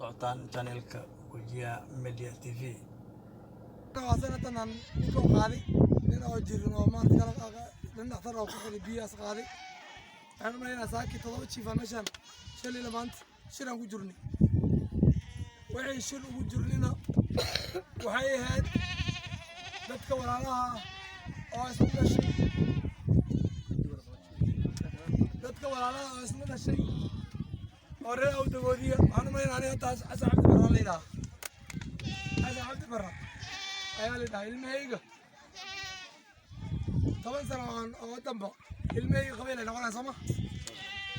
socotaan channelka Wajia Media TV. sanatan ninko qaadi nin oo jirin oo maanta kala nin dhakhtar oo ku xili biyaas qaadi waxaan u maleynaa saaki 7 jiif meeshan shalay maanta shiran ku jirni waxay shir ugu jirnina waxay ahayd dadka walaalaha oo isla dhashay oo reer awdagoodiya waxaan u maleynaa aniga taas Xasan Cabdi Barre leeyahay Xasan Cabdi Barre ayaa leedahay ilmahayga 10 sano oo dambe ilmahayga qabiil ay noqonaysaa ma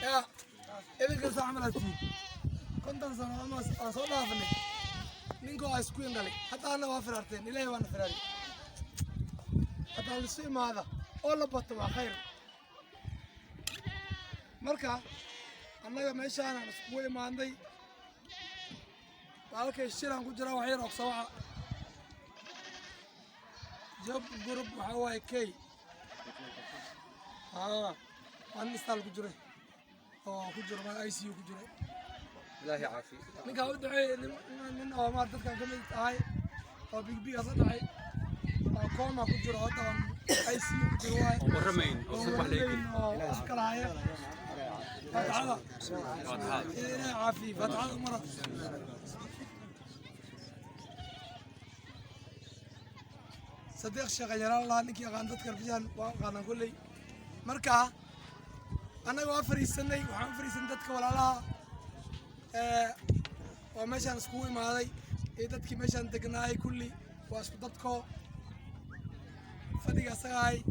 yaa idinka saamalatii 50 sano ama soo dhaafnay ninkoo isku indhalay hatta ana waa firaarteen ilaahay waana firaari hatta la soo imaada oo la bato waa khayr marka annaga meeshaan isku imaanday halkay shiran ku jira wax yar oo soo job group waxa way kay aan istal ku jira oo ku jira ICU ku jira ilaahi caafi ninka u duceeyay nin oo ma dadka kamid tahay oo big asad tahay oo kooma ku jira oo taan ICU ku jira way waramayn oo subax leeyahay oo iskalaaya fatxada ilaahi caafi fatxada mara صديق شغال الله نكي غاندت كربجان وغانا كلي مركا أنا وافري السنة وحن فري سندتك ولا لا ومشان سكوي ما هذي إيدتك مشان تجناي كلي واسكتتكو فدي أسعاي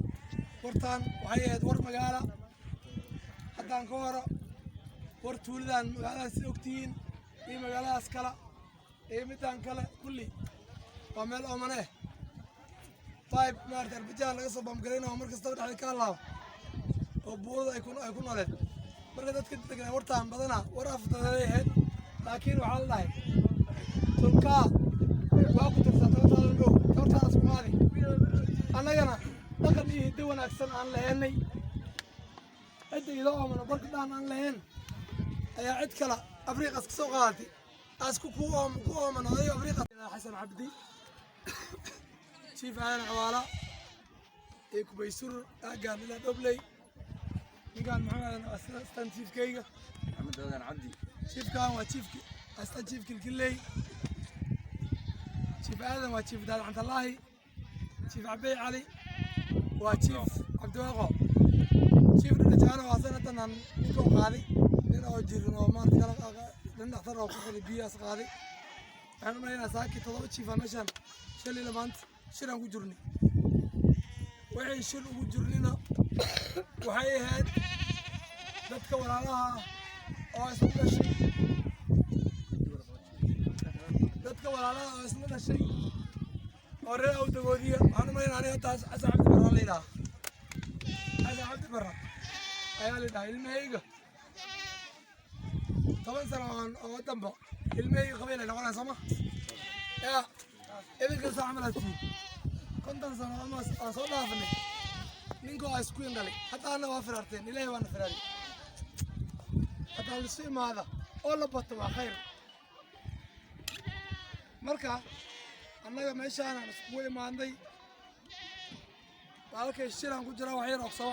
ورتان وهي دور مجالا حتى أنكورا ورتولدان مجالا سوكتين إيه مجالا أسكلا إيه متان كلا كلي ومل أمانه طيب مارت الرجال قصب بمقرينا ومرك استوت على كالله وبورد يكون عليه مركز كنت ورتان بدنا ورافت عليه لكن وعلى الله تلقى واقف ترتاح الجو ترتاح اسمعي أنا جنا لكن يهدون أحسن عن لهني أنت إذا من برك دان عن لهن يا عد كلا أفريقيا سوقاتي أسكو كوم من هذه أفريقيا حسن عبدي شيف أنا عوالة إيكو بيسور أجان إلى دبلي كان محمد أستن شيف كيجا محمد هذا عبدي شيف كان وشيف أستن شيف كلي شيف آدم وشيف دال عند الله شيف عبي علي وشيف عبد الوهاب شيف الرجال وصلنا تنام نيكو قاضي لنا وجرنا وما تكلم لنا اختار وقفل بياس قاضي أنا مرينا ساكت طلبت شيف مشان شلي لمانت shiran ku jirni waxay shir ugu jirnina waxay ahayd dadka walaalaha oo isla dhashay oo reer awdagoodiya waxaan u maleynaa aniga taas Xasan Cabdi Barre leeyahay Xasan Cabdi Barre ayaa leedahay ilmahayga 10 sano oo dambe ilmahayga qabiil ay noqonaysaa ma yaa idinka saamalatii 50 sano ama soo dhaafnay ninkoo isku indhalay hatta ana waa firaarteen ilaahay waana firaari hatta la soo imaada oo la bato waa khayr marka annaga meeshaan isku imaanday halkay shiran ku jira wax yar oo soo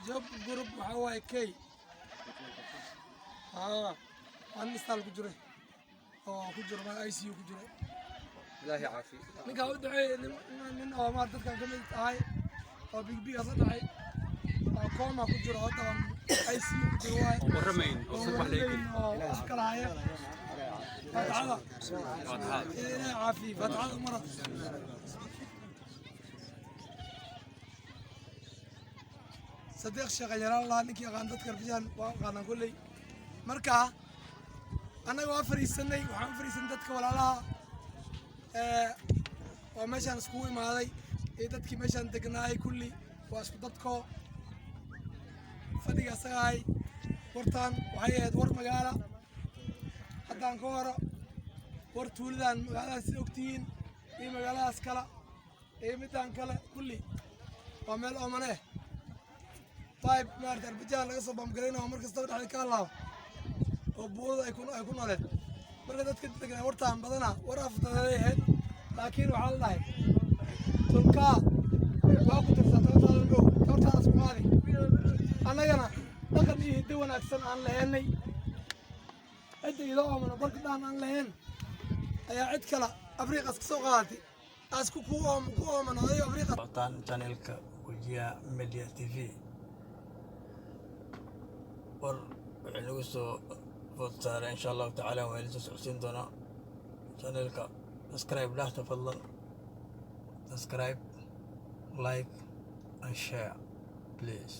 job group waxa way kay aan istal ku jira oo ku jira ICU ku jira ilaahi caafi ninka u duceeyay nin oo ma dadka kamid tahay oo big asad tahay oo kooma ku jira oo taan ICU ku jira way waramayn oo subax leeyahay oo iskalaaya fatxada ilaahi caafi fatxada mara صديق شغال الله نكي غاندت كربجان وغانا كلي مركا أنا وافري السنة وحن فري سندتك ولا لا ومشان سكوي ما هذي إيدتك مشان تجناي كلي واسكتتكو فدي أسعاي ورتان وهي دور مجالا حتى أنكورا ورتولدان مجالا سوكتين إيه مجالا أسكلا إيه متان كلا كلي ومل أمانه طيب مارت الرجال قصب بمقرينا ومركز استوت على كالله oo buurada ay ku nooleed marka dadka degan wartaan badana war afdaday ahayd laakiin waxaa la dhahay tulkaa waa ku tirsan tabartaas ku qaadi annagana dhaqan iyo hiddo wanaagsan aan lahaynay cidda idoo oomano barka dhaan aan lahayn ayaa cid kale afriiqas ka soo qaadatay aas ku oomanaaday afriiqas socotaan channelka Wajia Media TV war wixii nagu soo food saaray insha allahu tacaala waa idin soo socodsiin doonaa channelka subscribe dhahta fadlan subscribe like and share please